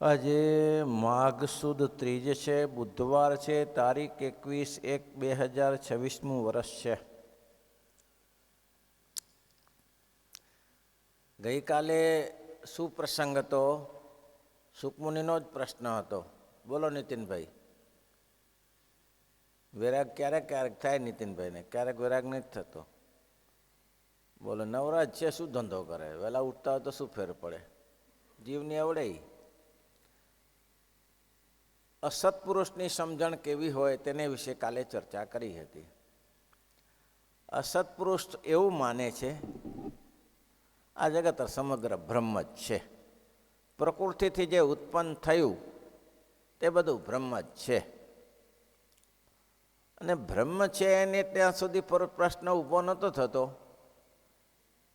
આજે માઘ સુદ ત્રીજ છે, બુધવાર છે, તારીખ 21/1/2026 વર્ષ છે. ગઈકાલે શું પ્રસંગ હતો? સુકમુનિનો જ પ્રશ્ન હતો. બોલો નીતિનભાઈ. વૈરાગ ક્યારેક ક્યારેક થાય નીતિનભાઈને, ક્યારેક વૈરાગ નથી થતો. બોલો નવરાજ છે, શું ધંધો કરે? વહેલા ઉઠતા હોય તો શું ફેર પડે? જીવની આવડે. અસત્પુરુષની સમજણ કેવી હોય તેને વિશે કાલે ચર્ચા કરી હતી. અસત્પુરુષ એવું માને છે આ જગત સમગ્ર બ્રહ્મ જ છે, પ્રકૃતિથી જે ઉત્પન્ન થયું તે બધું બ્રહ્મ જ છે, અને બ્રહ્મ છે એને ત્યાં સુધી પ્રશ્ન ઊભો નહોતો થતો.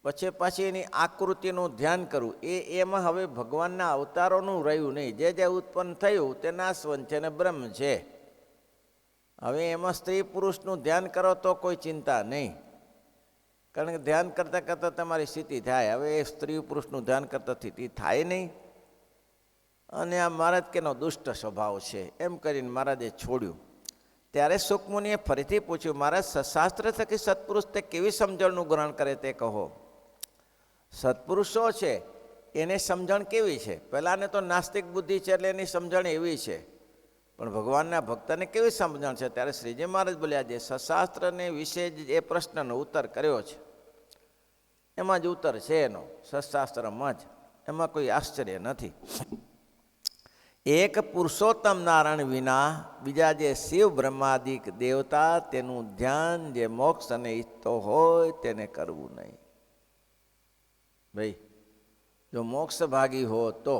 પછી એની આકૃતિનું ધ્યાન કરવું, એમાં હવે ભગવાનના અવતારોનું રહ્યું નહીં. જે ઉત્પન્ન થયું તે નાશવંત છે ને બ્રહ્મ છે. હવે એમાં સ્ત્રી પુરુષનું ધ્યાન કરો તો કોઈ ચિંતા નહીં, કારણ કે ધ્યાન કરતાં કરતાં તમારી સ્થિતિ થાય. હવે એ સ્ત્રી પુરુષનું ધ્યાન કરતાં સ્થિતિ થાય નહીં. અને આ મહારાજ કેનો દુષ્ટ સ્વભાવ છે એમ કરીને મહારાજે છોડ્યું. ત્યારે સુકમુનિએ ફરીથી પૂછ્યું, મહારાજ શાસ્ત્ર થકી સત્પુરુષ તે કેવી સમજણનું ગ્રહણ કરે તે કહો. સત્પુરુષો છે એને સમજણ કેવી છે? પહેલાંને તો નાસ્તિક બુદ્ધિ છે એટલે એની સમજણ એવી છે, પણ ભગવાનના ભક્તને કેવી સમજણ છે? ત્યારે શ્રીજી મહારાજ બોલ્યા, જે સશાસ્ત્રને વિશે જ એ પ્રશ્નનો ઉત્તર કર્યો છે એમાં જ ઉત્તર છે એનો, સશાસ્ત્રમાં જ. એમાં કોઈ આશ્ચર્ય નથી. એક પુરુષોત્તમ નારાયણ વિના બીજા જે શિવ બ્રહ્માદિક દેવતા તેનું ધ્યાન જે મોક્ષ અને ઈચ્છતો હોય તેને કરવું નહીં. ભાઈ જો મોક્ષ ભાગી હો તો.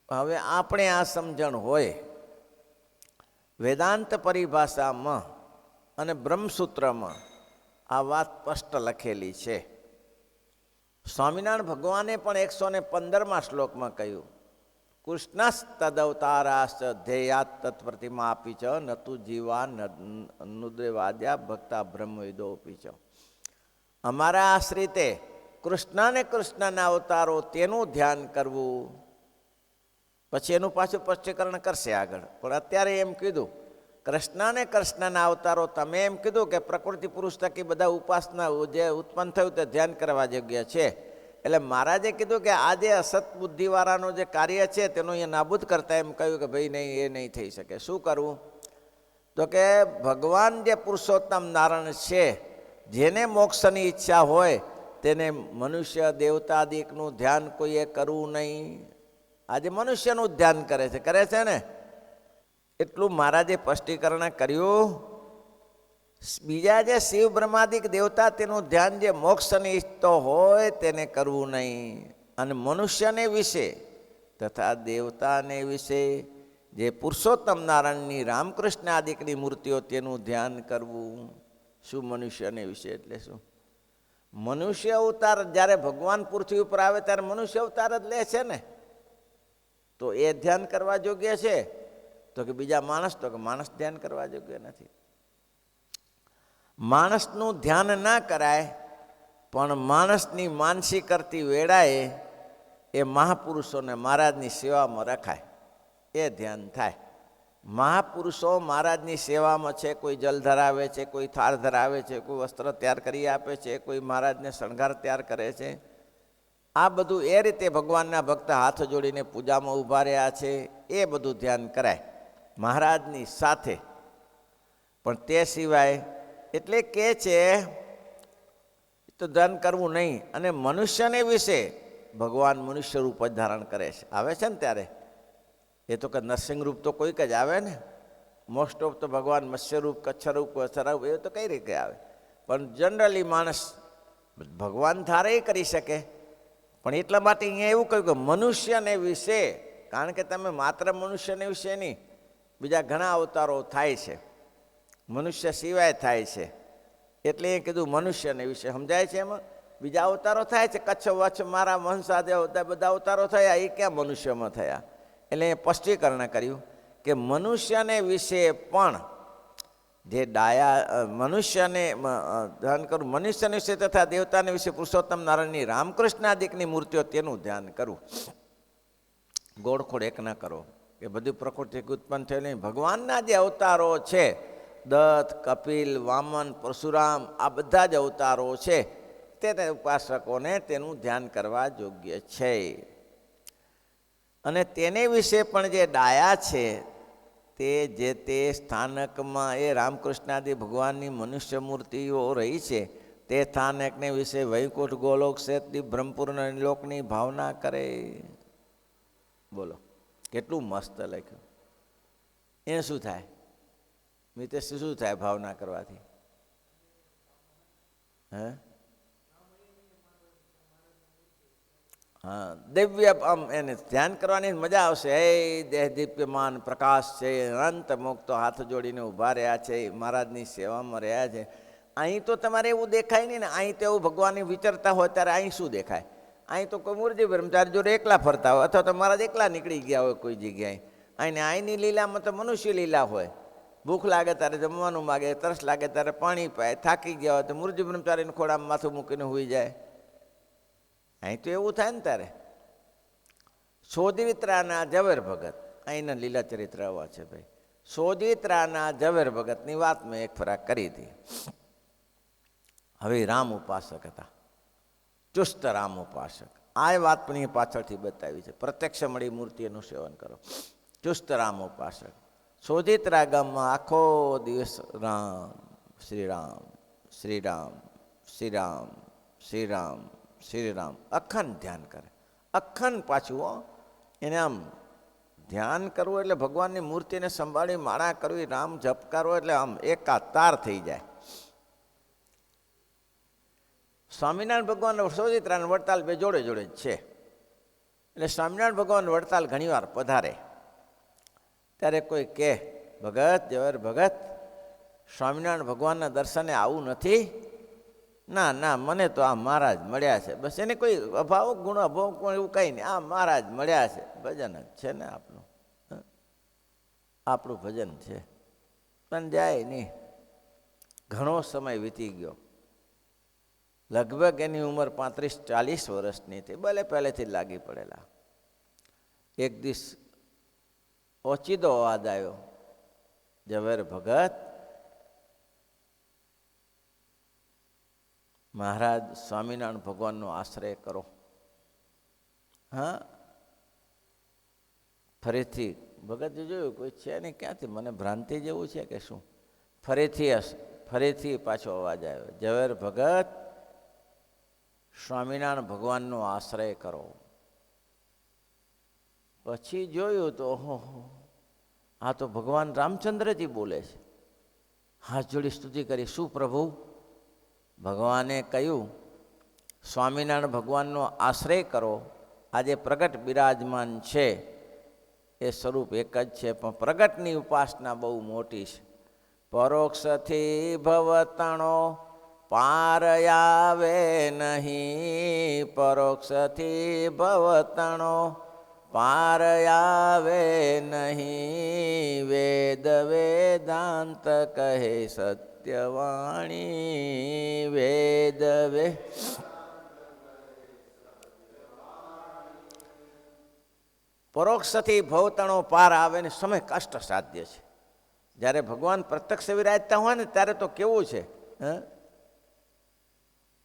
હવે આપણે આ સમજણ હોય વેદાંત પરિભાષામાં અને બ્રહ્મસૂત્રમાં આ વાત સ્પષ્ટ લખેલી છે. સ્વામિનારાયણ ભગવાને પણ 115મા શ્લોકમાં કહ્યું, કૃષ્ણસ્તદવતારાશ્ચ ધ્યેયાત તત્પ્રતિમા આપી ચ નતુ જીવા નુદ્રેવાદ્યા ભક્તા બ્રહ્મવિદોપી ચ. અમારા આશ્રિતે કૃષ્ણના અવતારો તેનું ધ્યાન કરવું. પછી એનું પાછું સ્પષ્ટીકરણ કરશે આગળ, પણ અત્યારે એમ કીધું કૃષ્ણના અવતારો. તમે એમ કીધું કે પ્રકૃતિ પુરુષ થકી બધા ઉપાસના જે ઉત્પન્ન થયું તે ધ્યાન કરવા યોગ્ય છે. એટલે મહારાજે કીધું કે આ જે અસત બુદ્ધિવાળાનું જે કાર્ય છે તેનું અહીંયા નાબૂદ કરતા એમ કહ્યું કે ભાઈ નહીં, એ નહીં થઈ શકે. શું કરવું? તો કે ભગવાન જે પુરુષોત્તમ નારાયણ છે, જેને મોક્ષની ઈચ્છા હોય તેને મનુષ્ય દેવતાદિકનું ધ્યાન કોઈએ કરવું નહીં. આજે મનુષ્યનું ધ્યાન કરે છે ને, એટલું મહારાજે સ્પષ્ટીકરણ કર્યું. બીજા જે શિવ બ્રહ્માદિક દેવતા તેનું ધ્યાન જે મોક્ષની ઈચ્છતો હોય તેને કરવું નહીં. અને મનુષ્યને વિશે તથા દેવતાને વિશે જે પુરુષોત્તમ નારાયણની રામકૃષ્ણ આદિકની મૂર્તિઓ તેનું ધ્યાન કરવું. શું મનુષ્યને વિશે એટલે શું? મનુષ્ય અવતાર જ્યારે ભગવાન પૃથ્વી ઉપર આવે ત્યારે મનુષ્ય અવતાર જ લે છે ને, તો એ ધ્યાન કરવા યોગ્ય છે. તો કે બીજા માણસ, તો કે માણસ ધ્યાન કરવા યોગ્ય નથી. માણસનું ધ્યાન ના કરાય, પણ માણસની માનસી કરતી વેળાએ એ મહાપુરુષોને મહારાજની સેવામાં રખાય, એ ધ્યાન થાય. મહાપુરુષો મહારાજની સેવામાં છે. કોઈ જલ ધરાવે છે, કોઈ થાળ ધરાવે છે, કોઈ વસ્ત્ર તૈયાર કરી આપે છે, કોઈ મહારાજને શણગાર તૈયાર કરે છે. આ બધું એ રીતે ભગવાનના ભક્ત હાથ જોડીને પૂજામાં ઊભા રહ્યા છે, એ બધું ધ્યાન કરાય મહારાજની સાથે. પણ તે સિવાય એટલે કે છે તો ધ્યાન કરવું નહીં. અને મનુષ્યને વિશે ભગવાન મનુષ્ય રૂપ જ ધારણ કરે છે. આવે છે ને ત્યારે એ તો કે નરસિંહ રૂપ તો કોઈક જ આવે ને. મોસ્ટ ઓફ તો ભગવાન મત્સ્ય રૂપ, કચ્છ રૂપ, વત્સરારૂપ એ તો કઈ રીતે આવે. પણ જનરલી માણસ ભગવાન ધારે કરી શકે. પણ એટલા માટે અહીંયા એવું કહ્યું કે મનુષ્યને વિશે, કારણ કે તમે માત્ર મનુષ્યને વિશે નહીં, બીજા ઘણા અવતારો થાય છે, મનુષ્ય સિવાય થાય છે. એટલે એ કીધું મનુષ્યને વિશે સમજાય છે. એમાં બીજા અવતારો થાય છે, કચ્છ વચ્છ મારા વંશાદેવ બધા અવતારો થયા, એ ક્યાં મનુષ્યમાં થયા? એટલે એ સ્પષ્ટીકરણ કર્યું કે મનુષ્યને વિશે પણ જે ડાયા મનુષ્યને ધ્યાન કરું, મનુષ્યને વિશે તથા દેવતાને વિશે પુરુષોત્તમ નારાયણની રામકૃષ્ણાદિકની મૂર્તિઓ તેનું ધ્યાન કરું. ગોળખોડ એક ન કરો કે બધી પ્રકૃતિ ઉત્પન્ન થયેલી. ભગવાનના જે અવતારો છે, દત્ત, કપિલ, વામન, પરશુરામ, આ બધા જ અવતારો છે તે ઉપાસકોને તેનું ધ્યાન કરવા યોગ્ય છે. અને તેને વિશે પણ જે ડાયા છે તે જે તે સ્થાનકમાં એ રામકૃષ્ણાદિ ભગવાનની મનુષ્ય મૂર્તિઓ રહી છે તે સ્થાનકને વિશે વૈકુંઠ ગોલોક શેતદી બ્રહ્મપુરના લોકની ભાવના કરે. બોલો કેટલું મસ્ત લખ્યું. એને શું થાય મિતેશ, શું થાય ભાવના કરવાથી? હા, દિવ્ય આમ એને ધ્યાન કરવાની મજા આવશે. હે દેહ દીપ્યમાન પ્રકાશ છે, અનંત મુક્તો હાથ જોડીને ઊભા રહ્યા છે, મહારાજની સેવામાં રહ્યા છે. અહીં તો તમારે એવું દેખાય નહીં ને. અહીં તો એવું ભગવાનની વિચરતા હોય ત્યારે અહીં શું દેખાય? અહીં તો કોઈ મૂર્તિ બ્રહ્મચારી જોડે એકલા ફરતા હોય અથવા તો મહારાજ એકલા નીકળી ગયા હોય કોઈ જગ્યાએ. અહીંની લીલામાં તો મનુષ્ય લીલા હોય. ભૂખ લાગે ત્યારે જમવાનું માગે, તરસ લાગે ત્યારે પાણી પાય, થાકી ગયા હોય તો મૂર્તિ બ્રહ્મચારીને ખોડામાં માથું મૂકીને સૂઈ જાય. અહીં તો એવું થાય ને તારે. સોદિત્રાના ઝવેર ભગત, અહીંના લીલા ચરિત્ર આવા છે ભાઈ. સોદિત્રાના ઝવેર ભગતની વાત મેં એક ફરાક કરી હતી. હવે રામ ઉપાસક હતા, ચુસ્ત રામ ઉપાસક. આ વાત પણ એ પાછળથી બતાવી છે. પ્રત્યક્ષ મળી મૂર્તિનું સેવન કરો. ચુસ્ત રામ ઉપાસક. સોદિત્રા ગામમાં આખો દિવસ રામ શ્રીરામ શ્રીરામ શ્રીરામ શ્રીરામ શ્રીરામ અખંડ ધ્યાન કરે. અખંડ પાછું એને આમ ધ્યાન કરવું એટલે ભગવાનની મૂર્તિને સંભાળી માળા કરવી, રામ જપ કરવો એટલે આમ એકાતાર થઈ જાય. સ્વામિનારાયણ ભગવાન સોદિત્રાને વડતાલ બે જોડે જોડે જ છે. એટલે સ્વામિનારાયણ ભગવાન વડતાલ ઘણીવાર પધારે ત્યારે કોઈ કહે, ભગત ઝવેર ભગત, સ્વામિનારાયણ ભગવાનના દર્શને આવું નથી? ના ના, મને તો આ મહારાજ મળ્યા છે બસ. એને કોઈ અભાવ ગુણ અભાવ કોઈ એવું કંઈ નહીં, આ મહારાજ મળ્યા છે. ભજન જ છે ને આપણું, આપણું ભજન છે. પણ જાય નહીં. ઘણો સમય વીતી ગયો. લગભગ એની ઉંમર 35-40 વર્ષની હતી. ભલે પહેલેથી જ લાગી પડેલા. એક દિવસ ઓચિતો અવાજ આવ્યો, ઝવેર ભગત, મહારાજ સ્વામિનારાયણ ભગવાનનો આશ્રય કરો. હા, ફરીથી ભગતે જોયું કોઈ છે ને, ક્યાંથી મને ભ્રાંતિ જેવું છે કે શું? ફરીથી પાછો અવાજ આવ્યો, ઝવેર ભગત, સ્વામિનારાયણ ભગવાનનો આશ્રય કરો. પછી જોયું તો ઓહો, આ તો ભગવાન રામચંદ્રજી બોલે છે. હાથ જોડી સ્તુતિ કરી, શું પ્રભુ? ભગવાને કહ્યું, સ્વામિનારાયણ ભગવાનનો આશ્રય કરો. આજે પ્રગટ બિરાજમાન છે એ સ્વરૂપ એક જ છે, પણ પ્રગટની ઉપાસના બહુ મોટી છે. પરોક્ષથી ભવતણો પાર આવે નહીં, પરોક્ષથી ભવતણો પાર આવે નહીં. વેદ વેદાંત કહે સત્યવાણી, વેદ પરોક્ષથી ભવતણો પાર આવે ને સમય કષ્ટ સાધ્ય છે. જ્યારે ભગવાન પ્રત્યક્ષ વિરાજતા હોય ને ત્યારે તો કેવું છે,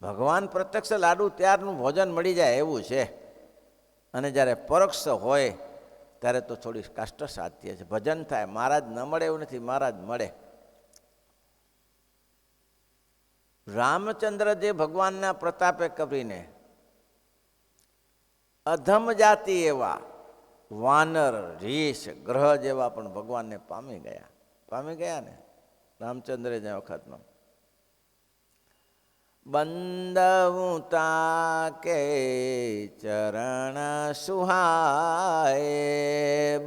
ભગવાન પ્રત્યક્ષ લાડુ ત્યારનું ભોજન મળી જાય એવું છે. અને જ્યારે પરોક્ષ હોય ત્યારે તો થોડી કષ્ટ સાધ્ય છે. ભજન થાય, મહારાજ ન મળે એવું નથી, મહારાજ મળે. રામચંદ્ર જે ભગવાનના પ્રતાપે કરીને અધમ જાતિ એવા વાનર, રીછ, ગ્રહ જેવા પણ ભગવાનને પામી ગયા ને રામચંદ્ર જે વખતમાં. બંદવું કે ચરણ સુહાય,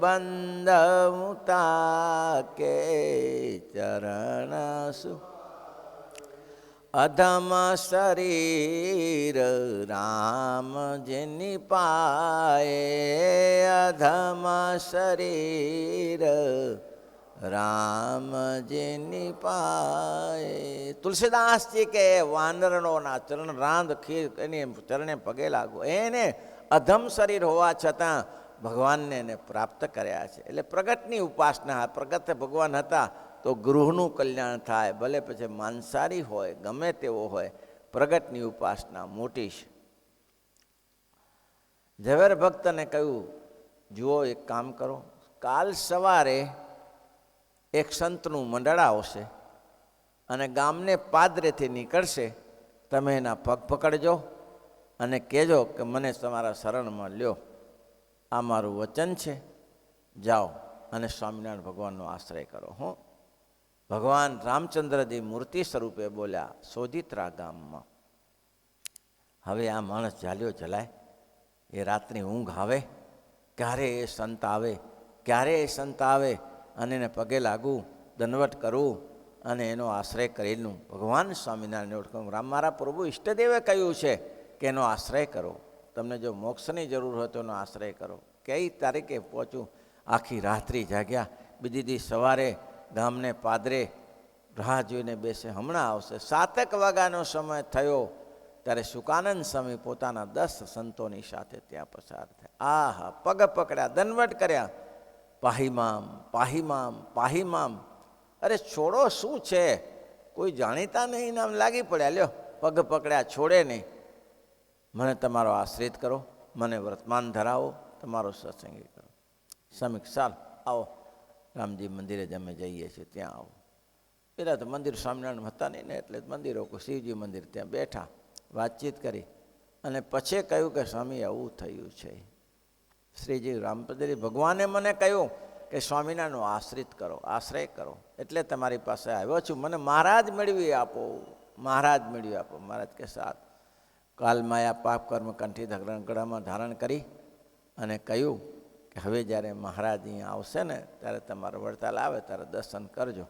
બંદવું કે ચરણ સુહાય. અધમ શરીર રામ જેની પાએ, અધમ શરીર રામજીની પાય. તુલસીદાસજી કે વાનરણોના ચરણ રાંધ ખીર એની ચરણે પગે લાગો. એને અધમ શરીર હોવા છતાં ભગવાનને એને પ્રાપ્ત કર્યા છે. એટલે પ્રગટની ઉપાસના. પ્રગટ ભગવાન હતા તો ગૃહનું કલ્યાણ થાય, ભલે પછી માંસાહારી હોય ગમે તેવો હોય, પ્રગટની ઉપાસના મોટી છે. ઝવેર ભક્તને કહ્યું, જુઓ એક કામ કરો, કાલ સવારે એક સંતનું મંડળ આવશે અને ગામને પાદરેથી નીકળશે, તમે એના પગ પકડજો અને કહેજો કે મને તમારા શરણમાં લ્યો, આ મારું વચન છે. જાઓ અને સ્વામિનારાયણ ભગવાનનો આશ્રય કરો. હું ભગવાન રામચંદ્રજી મૂર્તિ સ્વરૂપે બોલ્યા સોજિત્રા ગામમાં. હવે આ માણસ ઝાલ્યો જલાય, એ રાતની ઊંઘ આવે, ક્યારે એ સંત આવે, ક્યારે એ સંત આવે અને એને પગે લાગવું, દંડવટ કરવું અને એનો આશ્રય કરેલું. ભગવાન સ્વામિનારાયણ ઓળખું, રામ મારા પ્રભુ ઈષ્ટદેવે કહ્યું છે કે એનો આશ્રય કરો. તમને જો મોક્ષની જરૂર હોય તો એનો આશ્રય કરો. કઈ તારીખે પહોંચું? આખી રાત્રિ જાગ્યા. બીજી દી સવારે ગામને પાદરે રાહ જોઈને બેસે, હમણાં આવશે. 7 વાગ્યાનો સમય થયો ત્યારે સુકાનંદ સ્વામી પોતાના 10 સંતોની સાથે ત્યાં પસાર થયા. આહા, પગ પકડ્યા, દંડવટ કર્યા, પાહીમામ પાહીમામ પાહીમામ. અરે છોડો, શું છે? કોઈ જાણીતા નહીં, નામ લાગી પડ્યા. લ્યો, પગ પકડ્યા, છોડે નહીં. મને તમારો આશ્રિત કરો, મને વર્તમાન ધરાવો, તમારો સત્સંગી કરો. સમીક ચાલ આવો, રામજી મંદિરે જ અમે જઈએ છીએ, ત્યાં આવો. પેલા તો મંદિર સ્વામિનારાયણ હતા નહીં ને, એટલે મંદિરો શિવજી મંદિર ત્યાં બેઠા, વાતચીત કરી અને પછી કહ્યું કે સ્વામી આવું થયું છે. શ્રીજી રામચંદ્રજી ભગવાને મને કહ્યું કે સ્વામિનારાયણનો આશ્રિત કરો, આશ્રય કરો, એટલે તમારી પાસે આવ્યો છું. મને મહારાજ મેળવી આપો, મહારાજ મેળવી આપો. મહારાજ કે સાથ કાલ માયા પાપ કર્મ કંઠી ગળામાં ધારણ કરી અને કહ્યું કે હવે જ્યારે મહારાજ અહીંયા આવશે ને ત્યારે તમારો વડતાલ આવે ત્યારે દર્શન કરજો.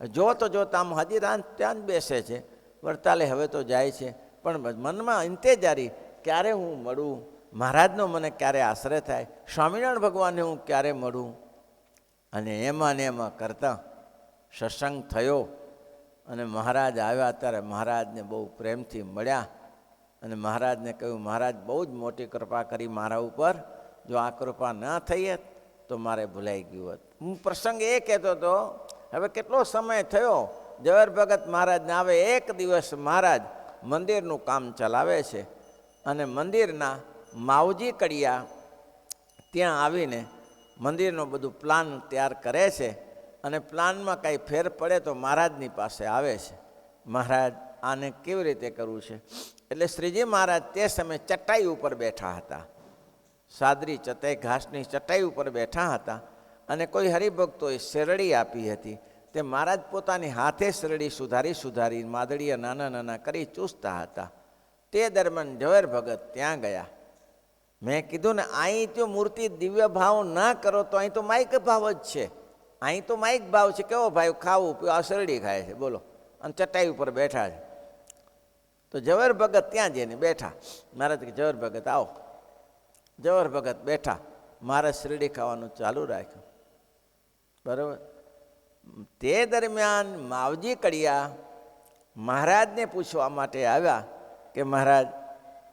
જો તો જોતા આમ હજી ત્યાં જ બેસે છે, વડતાલે હવે તો જાય છે, પણ મનમાં ઇંતેજારી, ક્યારે હું મળું મહારાજનો, મને ક્યારે આશ્રય થાય, સ્વામિનારાયણ ભગવાનને હું ક્યારે મળું. અને એમાં ને એમાં કરતાં સત્સંગ થયો અને મહારાજ આવ્યા ત્યારે મહારાજને બહુ પ્રેમથી મળ્યા અને મહારાજને કહ્યું, મહારાજ બહુ જ મોટી કૃપા કરી મારા ઉપર, જો આ કૃપા ના થઈ હોત તો મારે ભૂલાઈ ગયું હોત. હું પ્રસંગ એ કહેતો હતો, હવે કેટલો સમય થયો, ઝવેર ભગત મહારાજને આવે. એક દિવસ મહારાજ મંદિરનું કામ ચલાવે છે અને મંદિરના માવજી કડિયા ત્યાં આવીને મંદિરનું બધું પ્લાન તૈયાર કરે છે અને પ્લાનમાં કાંઈ ફેર પડે તો મહારાજની પાસે આવે છે. મહારાજ આને કેવી રીતે કરવું છે? એટલે શ્રીજી મહારાજ તે સમયે ચટાઈ ઉપર બેઠા હતા, સાદરી ચટાઈ, ઘાસની ચટાઈ ઉપર બેઠા હતા અને કોઈ હરિભક્તોએ શેરડી આપી હતી. તે મહારાજ પોતાની હાથે શેરડી સુધારી માદળીએ નાના નાના કરી ચૂસતા હતા. તે દરમિયાન ઝવેર ભગત ત્યાં ગયા. મેં કીધું ને, અહીં તો મૂર્તિ દિવ્ય ભાવ ના કરો તો અહીં તો માઇક ભાવ જ છે. અહીં તો માઇક ભાવ છે. કેવો ભાઈ ખાવું પીવું, આ શેરડી ખાય છે, બોલો, અને ચટાઈ ઉપર બેઠા છે. તો ઝવેર ભગત ત્યાં જઈને બેઠા. મહારાજ કે ઝવેર ભગત આવો. ઝવેર ભગત બેઠા, મહારાજ શેરડી ખાવાનું ચાલુ રાખ્યું. બરાબર. તે દરમિયાન માવજી કડિયા મહારાજને પૂછવા માટે આવ્યા કે મહારાજ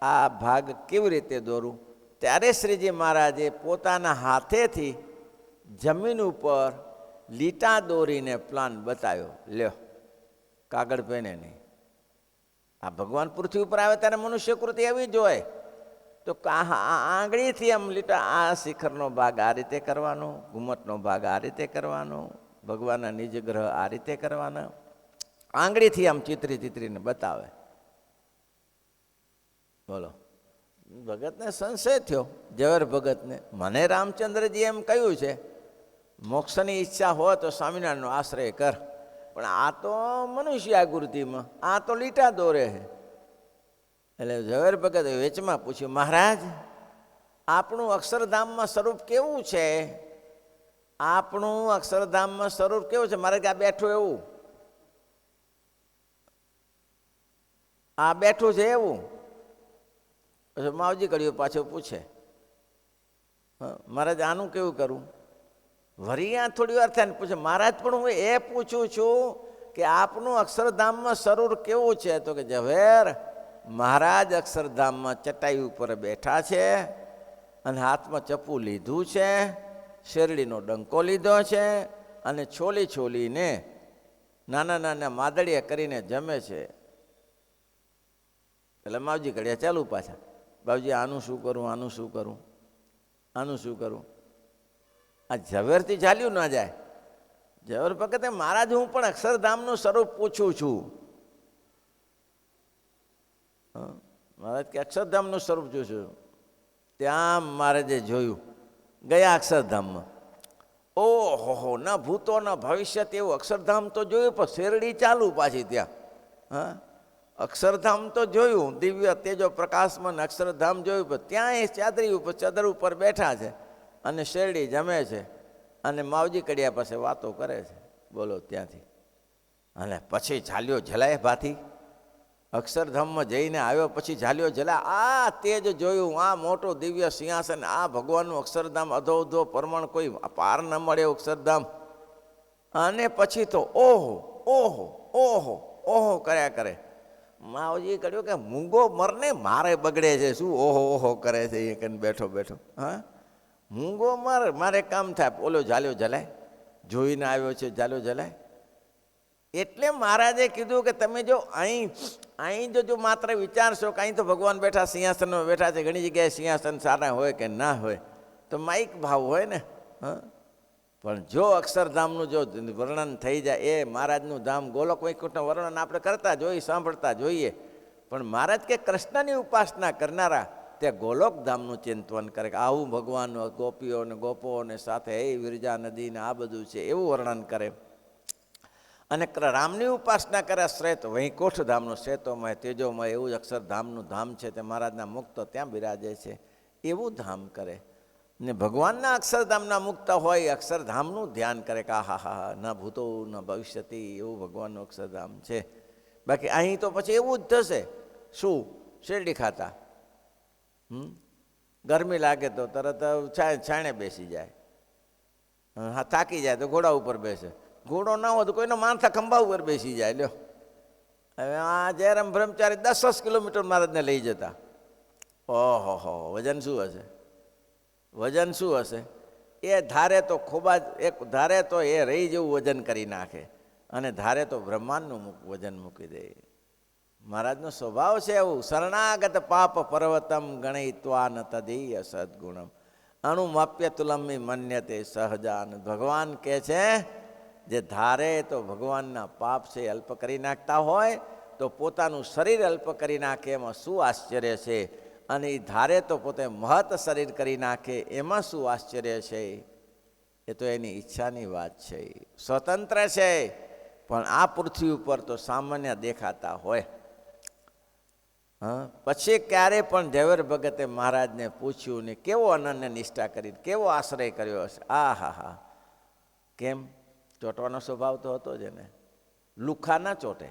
આ ભાગ કેવી રીતે દોરું? ત્યારે શ્રીજી મહારાજે પોતાના હાથેથી જમીન ઉપર લીટા દોરીને પ્લાન બતાવ્યો. લ્યો, કાગળ પેને નહીં. આ ભગવાન પૃથ્વી ઉપર આવે ત્યારે મનુષ્ય કૃતિ એવી જ હોય. તો આંગળીથી આમ લીટા, આ શિખરનો ભાગ આ રીતે કરવાનો, ઘુમટનો ભાગ આ રીતે કરવાનો, ભગવાનના નિજ ગ્રહ આ રીતે કરવાના. આંગળીથી આમ ચિત્રીને બતાવે. બોલો, ભગતને સંશય થયો, ઝવેર ભગતને. મને રામચંદ્રજી એમ કહ્યું છે મોક્ષની ઈચ્છા હોય તો સ્વામિનારાયણનો આશ્રય કર, પણ આ તો મનુષ્ય આકૃતિમાં, આ તો લીટા દોરે છે. એટલે ઝવેર ભગત વેચમાં પૂછ્યું, મહારાજ આપણું અક્ષરધામમાં સ્વરૂપ કેવું છે? આપણું અક્ષરધામમાં સ્વરૂપ કેવું છે? મારે આ બેઠું એવું, આ બેઠું છે એવું. પછી માવજી કર્યું પાછું પૂછે, મહારાજ આનું કેવું કરું? વરિયા થોડી વાર થાય ને પૂછે, મહારાજ પણ હું એ પૂછું છું કે આપનું અક્ષરધામમાં સ્વરૂપ કેવું છે? તો કે ઝવેર, મહારાજ અક્ષરધામમાં ચટાઈ ઉપર બેઠા છે અને હાથમાં ચપ્પુ લીધું છે, શેરડીનો ડંકો લીધો છે અને છોલીને નાના નાના માદળિયા કરીને જમે છે. એટલે માવજી ઘડિયા ચાલુ પાછા, બાબુજી આનું શું કરું, આનું શું કરું, આનું શું કરું? આ ઝવેરથી ચાલ્યું ના જાય. ઝવેર ભગતે, મહારાજ હું પણ અક્ષરધામનું સ્વરૂપ પૂછું છું. મહારાજ કે અક્ષરધામનું સ્વરૂપ જોશું. ત્યાં મહારાજે જોયું, ગયા અક્ષરધામમાં, ઓહો, ના ભૂતો ના ભવિષ્ય એવું અક્ષરધામ તો જોયું, પણ શેરડી ચાલુ પાછી ત્યાં. હા, અક્ષરધામ તો જોયું, દિવ્ય તેજો પ્રકાશમાં અક્ષરધામ જોયું, પણ ત્યાં એ ચાદરી ઉપર ચદર ઉપર બેઠા છે અને શેરડી જમે છે અને માવજી કડિયા પાસે વાતો કરે છે. બોલો ત્યાંથી. અને પછી ઝાલ્યો ઝલાય ભાથી, અક્ષરધામમાં જઈને આવ્યો પછી ઝાલ્યો ઝલાય, આ તેજ જોયું, આ મોટો દિવ્ય સિંહાસન, આ ભગવાનનું અક્ષરધામ, અધો પરમણ કોઈ પાર ન મળે અક્ષરધામ. અને પછી તો ઓહો ઓહો ઓહો ઓહો કર્યા કરે. માવજી કહ્યું કે મૂંગો મરને, મારે બગડે છે શું ઓહો ઓહો કરે છે એ કને બેઠો બેઠો? હા, મૂંગો મર, મારે કામ થાય. ઓલો ઝાલ્યો ઝલાય, જોઈને આવ્યો છે ઝાલ્યો ઝલાય. એટલે મહારાજે કીધું કે તમે જો અહીં જો માત્ર વિચારશો કે અહીં તો ભગવાન બેઠા સિંહાસનમાં બેઠા છે, ઘણી જગ્યાએ સિંહાસન સારા હોય કે ના હોય, તો માઇક ભાવ હોય ને. હા, પણ જો અક્ષરધામનું જો વર્ણન થઈ જાય, એ મહારાજનું ધામ ગોલોક વૈકુંઠનું વર્ણન આપણે કરતા જોઈએ, સાંભળતા જોઈએ, પણ મહારાજ કે કૃષ્ણની ઉપાસના કરનારા તે ગોલોક ધામનું ચિંતન કરે કે આવું ભગવાન ગોપીઓ અને ગોપોને સાથે એ વિરજા નદીને આ બધું છે એવું વર્ણન કરે. અને રામની ઉપાસના કરે શ્રેત વૈકુંઠ ધામનું શ્રેતોમય તેજોમય એવું અક્ષરધામનું ધામ છે, તે મહારાજના મુક્તો ત્યાં બિરાજે છે એવું ધામ કરે. ને ભગવાનના અક્ષરધામના મુક્ત હોય અક્ષરધામનું ધ્યાન કરે કે આહા હા, ન ભૂતો ન ભવિષ્યતિ, એવું ભગવાનનું અક્ષરધામ છે. બાકી અહીં તો પછી એવું જ થશે, શું શેરડી ખાતા, ગરમી લાગે તો તરત છાણે બેસી જાય, હા થાકી જાય તો ઘોડા ઉપર બેસે, ઘોડો ના હોય તો કોઈનો માણસા ખંભા ઉપર બેસી જાય. લ્યો, હવે આ જયરામ બ્રહ્મચારી 10 કિલોમીટર મહારાજને લઈ જતા, ઓહો વજન શું હશે, વજન શું હશે? એ ધારે તો ખોબા, એક ધારે તો એ રહી જેવું વજન કરી નાખે અને ધારે તો બ્રહ્માંડનું વજન મૂકી દે. મહારાજનો સ્વભાવ છે એવું. શરણાગત પાપ પર્વતમ ગણિત્વા ન તદીય સદગુણમ અણુમાપ્ય તુલમી મન્યતે સહજાન. ભગવાન કહે છે જે ધારે તો ભગવાનના પાપ છે અલ્પ કરી નાખતા હોય તો પોતાનું શરીર અલ્પ કરી નાખે એમાં શું આશ્ચર્ય છે, અને એ ધારે તો પોતે મહત શરીર કરી નાખે એમાં શું આશ્ચર્ય છે? એ તો એની ઈચ્છાની વાત છે, સ્વતંત્ર છે, પણ આ પૃથ્વી ઉપર તો સામાન્ય દેખાતા હોય. હા, પછી ક્યારે પણ ઝવેર ભગતે મહારાજને પૂછ્યું ને કેવો અનન્ય નિષ્ઠા કરી, કેવો આશ્રય કર્યો હશે. આ હા હા, કેમ? ચોંટવાનો સ્વભાવ તો હતો જ એને. લુખા ના ચોટે,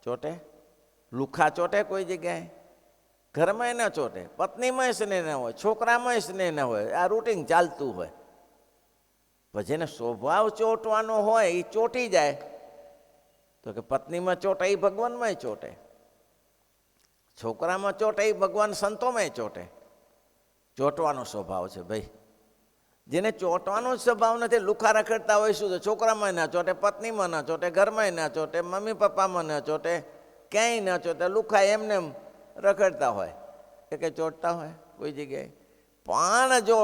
ચોટે લુખા ચોટે કોઈ જગ્યાએ? ઘરમાં ન ચોટે, પત્નીમાં સ્નેહ ન હોય, છોકરામાં સ્નેહ ન હોય, આ રૂટીન ચાલતું હોય. પણ જેને સ્વભાવ ચોંટવાનો હોય એ ચોંટી જાય. તો કે પત્નીમાં ચોટે એ ભગવાનમાં ચોટે, છોકરામાં ચોટે એ ભગવાન સંતોમાં ચોટે. ચોંટવાનો સ્વભાવ છે ભાઈ. જેને ચોંટવાનો જ સ્વભાવ નથી, લુખા રખડતા હોય શું, તો છોકરામાં ના ચોટે, પત્નીમાં ના ચોટે, ઘરમાં ના ચોટે, મમ્મી પપ્પામાં ના ચોટે, ક્યાંય ના ચોટે. લુખા એમને રખડતા હોય કે કંઈ ચોટતા હોય કોઈ જગ્યાએ. પણ જો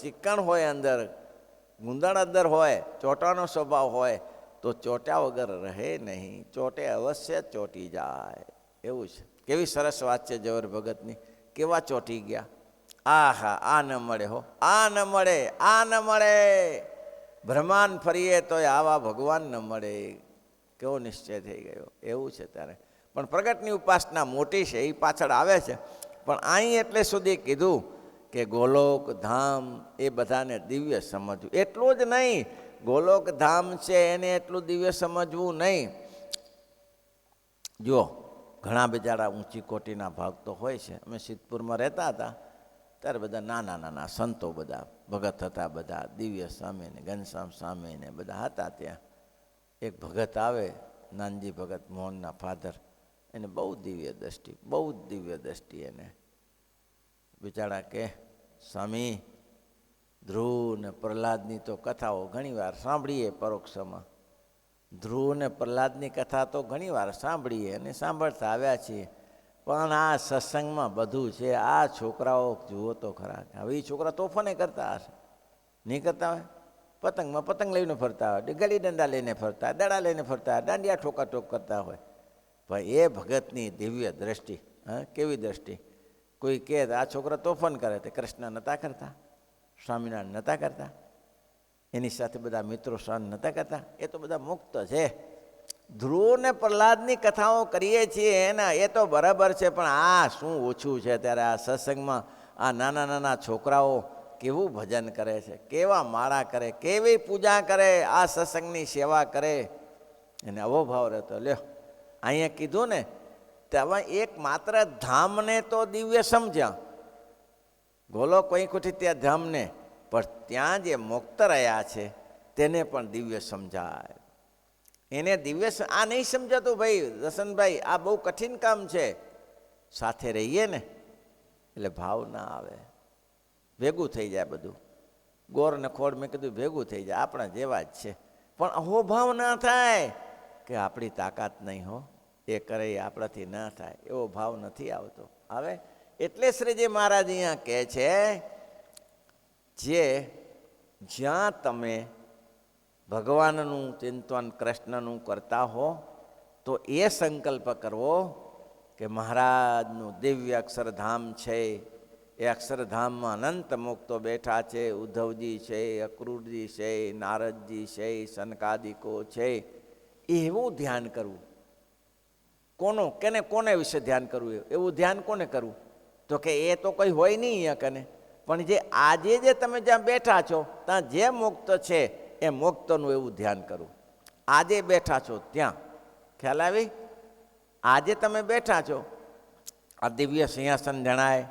ચિક્કણ હોય અંદર, ગુંદણ અંદર હોય, ચોંટવાનો સ્વભાવ હોય તો ચોટ્યા વગર રહે નહીં, ચોટે અવશ્ય ચોંટી જાય. એવું છે. કેવી સરસ વાત છે ઝવેર ભગતની, કેવા ચોંટી ગયા. આહા, આ ન મળે હો, આ ન મળે, આ ન મળે, બ્રહ્માંડ ફરીએ તો આવા ભગવાન ન મળે. કેવો નિશ્ચય થઈ ગયો. એવું છે ત્યારે. પણ પ્રગટની ઉપાસના મોટી છે, એ પાછળ આવે છે. પણ અહીં એટલે સુધી કીધું કે ગોલોક ધામ એ બધાને દિવ્ય સમજવું. એટલું જ નહીં, ગોલોક ધામ છે એને એટલું દિવ્ય સમજવું નહીં. જુઓ, ઘણા બિચારા ઊંચી કોટીના ભાગ તો હોય છે. અમે સિદ્ધપુરમાં રહેતા હતા ત્યારે બધા નાના નાના સંતો બધા ભગત હતા, બધા દિવ્ય સ્વામી ને ઘનશ્યામ સ્વામી ને બધા હતા. ત્યાં એક ભગત આવે, નાનજી ભગત, મોહનના ફાધર, એને બહુ દિવ્ય દ્રષ્ટિ, બહુ જ દિવ્ય દ્રષ્ટિ. એને બિચારા કે, સ્વામી, ધ્રુવ ને પ્રહલાદની તો કથાઓ ઘણીવાર સાંભળીએ પરોક્ષમાં, ધ્રુવ ને પ્રહલાદની કથા તો ઘણીવાર સાંભળીએ અને સાંભળતા આવ્યા છીએ, પણ આ સત્સંગમાં બધું છે. આ છોકરાઓ જુઓ તો ખરા, હવે એ છોકરા તોફાને કરતા હશે, નહીં કરતા હોય? પતંગમાં પતંગ લઈને ફરતા હોય, ગળી દંડા લઈને ફરતા, દડા લઈને ફરતા હોય, દાંડિયા ઠોકાઠોક કરતા હોય. પણ એ ભગતની દિવ્ય દ્રષ્ટિ, હા, કેવી દ્રષ્ટિ! કોઈ કહે આ છોકરા તોફાન કરે, તે કૃષ્ણ નહોતા કરતા, સ્વામિનારાયણ નહોતા કરતા, એની સાથે બધા મિત્રો શાન નહોતા કરતા? એ તો બધા મુક્ત છે. ધ્રુવ ને પ્રહલાદની કથાઓ કરીએ છીએ એના, એ તો બરાબર છે, પણ આ શું ઓછું છે? ત્યારે આ સત્સંગમાં આ નાના નાના છોકરાઓ કેવું ભજન કરે છે, કેવા માળા કરે, કેવી પૂજા કરે, આ સત્સંગની સેવા કરે, એને આવો ભાવ રહેતો. લ્યો, અહીંયા કીધું ને, તમે એક માત્ર ધામને તો દિવ્ય સમજ્યા, ગોલો કોઈ ખોટી ત્યાં ધામને, પણ ત્યાં જે મુક્ત રહ્યા છે તેને પણ દિવ્ય સમજાય. એને દિવ્ય આ નહીં સમજાતું ભાઈ દર્શનભાઈ, આ બહુ કઠિન કામ છે. સાથે રહીએ ને એટલે ભાવ ના આવે, ભેગું થઈ જાય બધું. ગોર ને ખોડ મેં કીધું ભેગું થઈ જાય, આપણા જેવા જ છે. પણ અહોભાવ ના થાય કે આપણી તાકાત નહીં હો, એ કરે એ આપણાથી ના થાય, એવો ભાવ નથી આવતો. આવે એટલે શ્રીજી મહારાજ અહીંયા કહે છે, જ્યાં તમે ભગવાનનું ચિંતન, કૃષ્ણનું કરતા હો, તો એ સંકલ્પ કરવો કે મહારાજનું દિવ્ય અક્ષરધામ છે. એ અક્ષરધામમાં અનંત મુક્તો બેઠા છે. ઉદ્ધવજી છે, અક્રૂરજી છે, નારદજી છે, સનકાદિકો છે. એવું ધ્યાન કરવું. કોને વિશે ધ્યાન કરવું? એવું ધ્યાન કોને કરવું? તો કે એ તો કંઈ હોય નહીં અહીંયા કને, પણ જે આજે જે તમે જ્યાં બેઠા છો ત્યાં જે મુક્ત છે એ મુક્તનું એવું ધ્યાન કરવું. આજે બેઠા છો ત્યાં, ખ્યાલ આવી? આજે તમે બેઠા છો, આ દિવ્ય સિંહાસન જણાય,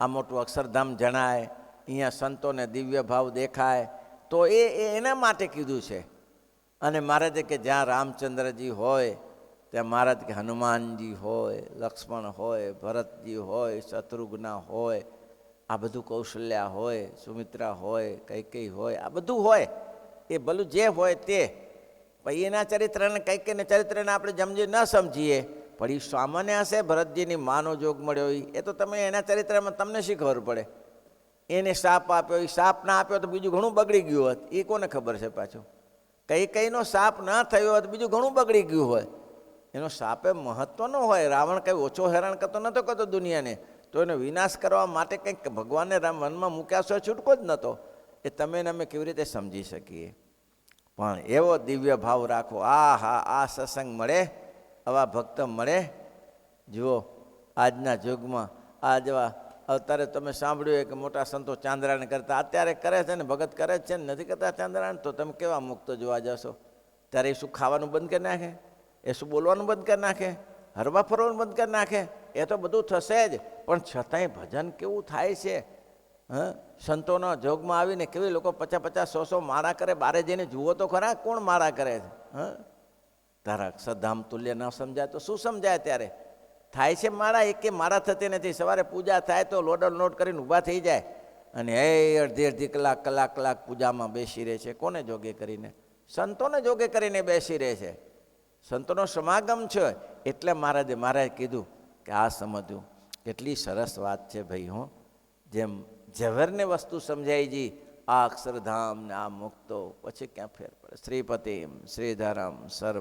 આ મોટું અક્ષરધામ જણાય, અહીંયા સંતોને દિવ્ય ભાવ દેખાય, તો એ એના માટે કીધું છે. અને મહારાજે કે જ્યાં રામચંદ્રજી હોય, ત્યાં મહારાજ કે હનુમાનજી હોય, લક્ષ્મણ હોય, ભરતજી હોય, શત્રુઘ્ન હોય, આ બધું કૌશલ્યા હોય, સુમિત્રા હોય, કૈકેયી હોય, આ બધું હોય. એ ભલું જે હોય તે, પછી એના ચરિત્રને કૈકેયીના ચરિત્રને આપણે સમજી ન સમજીએ, પણ એ સામાન્ય હશે. ભરતજીની માનો જોગ મળ્યો એ તો તમે એના ચરિત્રમાં તમને શી ખબર પડે? એને શાપ આપ્યો, એ શાપ ના આપ્યો તો બીજું ઘણું બગડી ગયું હોત, એ કોને ખબર છે? પાછું કૈકેયીનો શાપ ના થયો હોત બીજું ઘણું બગડી ગયું હોય. એનો શાપે મહત્વનો હોય. રાવણ કંઈ ઓછો હેરાન કરતો નહોતો કરતો દુનિયાને, તો એનો વિનાશ કરવા માટે કંઈક ભગવાને મનમાં મૂક્યા છો, છૂટકો જ નહોતો. એ તમે ને અમે કેવી રીતે સમજી શકીએ? પણ એવો દિવ્ય ભાવ રાખો. આ સત્સંગ મળે, આવા ભક્ત મળે. જુઓ આજના યુગમાં આ જેવા અત્યારે તમે સાંભળ્યું કે મોટા સંતો ચાંદ્રાયણ કરતા, અત્યારે કરે છે ને, ભગત કરે જ છે ને, નથી કરતા ચાંદ્રાયણ, તો તમે કેવા મુક્ત જોવા જશો? ત્યારે એ શું ખાવાનું બંધ કરી નાખે? એ શું બોલવાનું બંધ કરી નાખે? હરવા ફરવાનું બંધ કરી નાખે? એ તો બધું થશે જ, પણ છતાંય ભજન કેવું થાય છે. સંતોના જોગમાં આવીને કેવી લોકો 50-50, 100-100 માળા કરે. બારે જઈને જુઓ તો ખરા કોણ માળા કરે છે. તારા અક્ષરધામ તુલ્ય ન સમજાય તો શું સમજાય? ત્યારે થાય છે માળા, એક માળા થતી નથી. સવારે પૂજા થાય તો લોડર લોડ કરીને ઊભા થઈ જાય અને અડધી કલાક પૂજામાં બેસી રહે છે. કોને જોગે કરીને? સંતોને જોગે કરીને બેસી રહે છે. સંતોનો સમાગમ છે. એટલે મહારાજે કીધું કે આ સમજવું કેટલી સરસ વાત છે ભાઈ. જેમ ઝવેરને વસ્તુ સમજાય જી, આ અક્ષરધામ ને આ મુક્તો, પછી ક્યાં ફેર પડે? શ્રીપતિમ શ્રીધરમ સર્વ